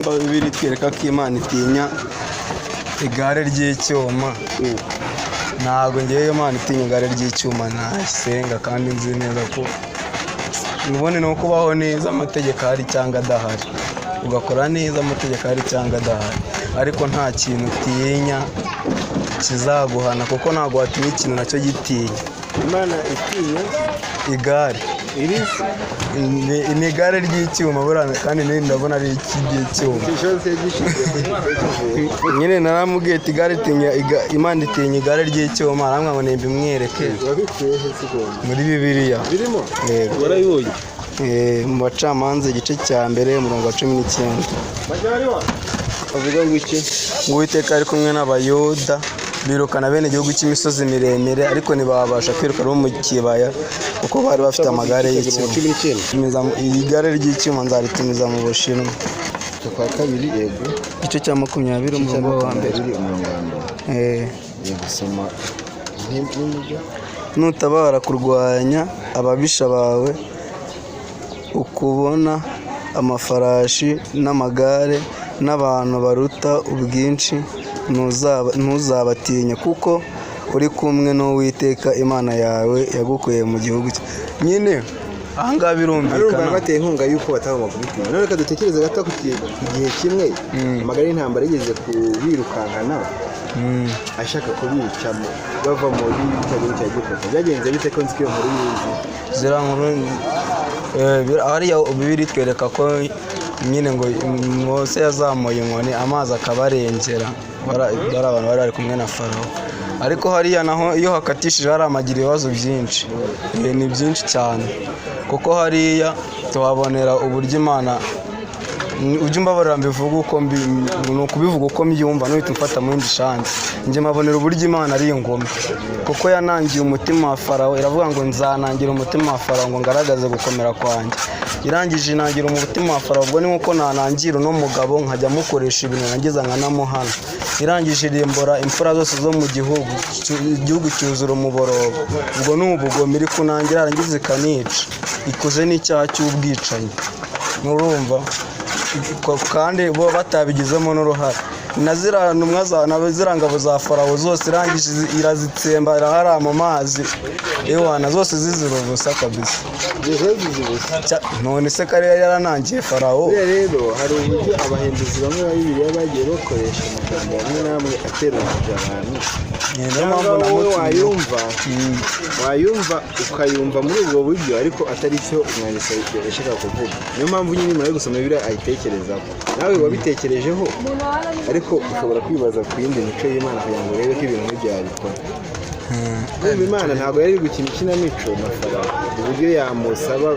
Bibiri twereka ko Imana itinya igare ry'icyuma. Ntabwo ngewe Imana itinya igare ry'icyuma nayisenga, kandi nzi neza ko nubone no kubaho neza amategeko ahari cyangwa adahari, ugakora neza amategeko ahari cyangwa adahari, ariko nta kintu utinya kizaguhana, kuko ntabwo watinya ikintu nacyo gitinya. Imana itinya igare ni igare ry'icyuma burana, kandi nari ndabona ari icy'icyuma. Nyine naramubwiye ati igare itinya, Imana itinya igare ry'icyuma, arambwira ngo nimba imwereke muri Bibiliya. birimo Yego. warayibonye Mu Bacamanza igice cya mbere umurongo wa 19 avuga ngo iki? ngo Uwiteka ari kumwe n'Abayuda birukana bene igihugu cy'imisozi miremire, ariko ntibabasha kwiruka no mu kibaya kuko bari bafite amagare y'icyuma. Igare ry'icyuma nzaritumiza mu Bushinwa. Kwa kabiri yego, Igice cya 20 umurongo wa mbere. Gusoma Nutabara kurwanya ababisha bawe, ukubona amafarashi n'amagare n'abantu baruta ubwinshi, ntuzabatinya, kuko uri kumwe n'Uwiteka Imana yawe yagukuye mu gihugu cye. Nyine ahangaha birumvikana bateye inkunga y'uko bataba bakubitinya. None reka dutekereze gato ku gihe kimwe amagare y'intambara yigeze kubirukankana ashaka kubicamo bava muri gihugu cya Egiputa. Byagenze bite ko nzi ko iyo nkuru yizi? zira nkuru hariya Bibiri twereka ko nyine ngo Mose yazamuye inkoni amazi akabarengera, bari abantu bari bari kumwe na Farawo. Ariko hariya naho iyo hakatishije hari amagira ibibazo byinshi, ni byinshi cyane, kuko hariya tuhabonera uburyo Imana, ujya umbabarira mbivuga uko ni ukubivuga uko mbyumva, nuhita umfata mu yindi shansi. Njye mbabonera uburyo Imana ari ingome, kuko yanangiye umutima wa Farawo, iravuga ngo nzanangira umutima wa Farawo ngo ngaragaze gukomera kwanjye. Irangije inangira umutima wa Farawo, ubwo ni nkuko nanangira uno mugabo nkajya mukoresha ibintu nagize nkanamuhana. Irangije irimbura imfura zose zo mu gihugu cyuzura umuborogo, ubwo ni ubugome iri kunangira, yarangiza ikanica, ikoze n'icyaha cy'ubwicanyi. Murumva? Kandi bo batabigizemo n'uruhare. Na ziriya ntumwa ziriya ngabo za Farawo zose irangije irazitsemba irahara mu mazi, ewana zose zizira ubusa kabisa. None se kare yaranangiye Farawo. Rero hari uburyo abahinduzi bamwe ba Bibiliya bagiye bakoresha amagambo amwe n'amwe ateranyije abantu. Niyo mpamvu wayumva ukayumva muri ubwo buryo, ariko atari cyo umwanditsi yashaka kuvuga. Niyo mpamvu nyine umuntu ari gusoma Bibiliya ayitekerezaho. Nawe wabitekerejeho, ariko ushobora kwibaza ku yindi mico y'Imana kugira ngo urebe ko ibintu ntibyabikora. Imana ntabwo yari gukina ikinamico na Farawo, uburyo yamusaba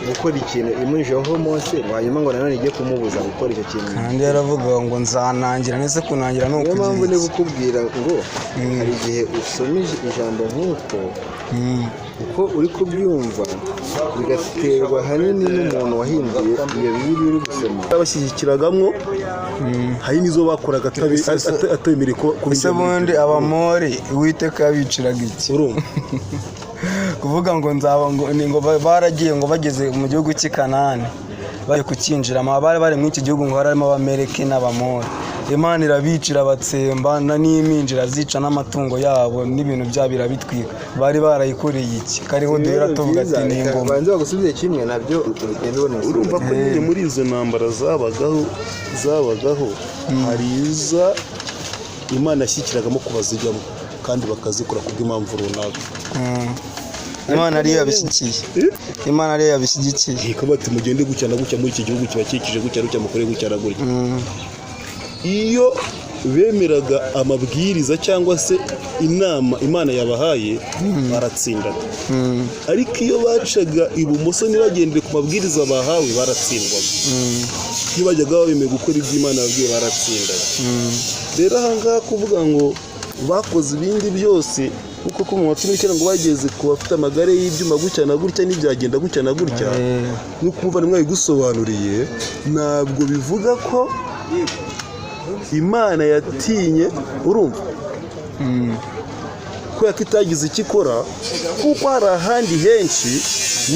gukora ikintu imujeho Mose, hanyuma ngo nanone ijye kumubuza gukora icyo kintu. Kandi yaravuga ngo nzanangira, ndetse kunangira ni ukugira. Niyo mpamvu ni gukubwira ngo hari igihe usoma ijambo nk'uko uko uri kubyumva bigaterwa ahanini n'umuntu wahinduye iyo Bibiliya uri gusoma. Abashyigikiragamo hari n'izo bakoraga atemereye ko ese bundi Abamori Uwiteka yabiciraga iki? Kuvuga ngo ngo baragiye ngo bageze mu gihugu cy'i Kanani bari kukinjiramo, bari muri iki gihugu ngo harimo Abameleki n'Abamori. Imana irabicira batsemba n'iminjira zica n'amatungo yabo n'ibintu byabo irabitwika. Bari barayikoreye iki? Kariho duhera tuvuga ati ni ingoma. Banze bagusubize kimwe nabyo urumva ko nyine muri izo ntambara zabagaho hari iza Imana yashyikiragamo kubazijyamo kandi bakazikora kubw'impamvu runaka. Imana ariyo yabishyigikiye. Imana ariyo yabishyigikiye. Ikaba ati mugende gutya na gutya muri iki gihugu kibakikije gutya mukore gutya na gutya. Iyo bemeraga amabwiriza cyangwa se inama Imana yabahaye baratsindaga. Ariko iyo bacaga ibumoso ntibagendere ku mabwiriza bahawe baratsindwaga. Ntibajyaga bemeye gukora ibyo Imana yabwiye baratsindaga. Rero ahangaha kuvuga ngo bakoze ibindi byose kuko ko mu matumi cyane ngo bageze ku bafite amagare y'ibyuma gutya na gutya n'ibyagenda gutya na gutya, no kumva nimwe gusobanuriye, ntabwo bivuga ko Imana yatinye, urumva kubera ko itagize icyo ikora, kuko hari ahandi henshi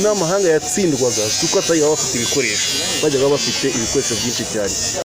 n'amahanga yatsindwaga kuko atari bafite ibikoresho, bajyaga bafite ibikoresho byinshi cyane.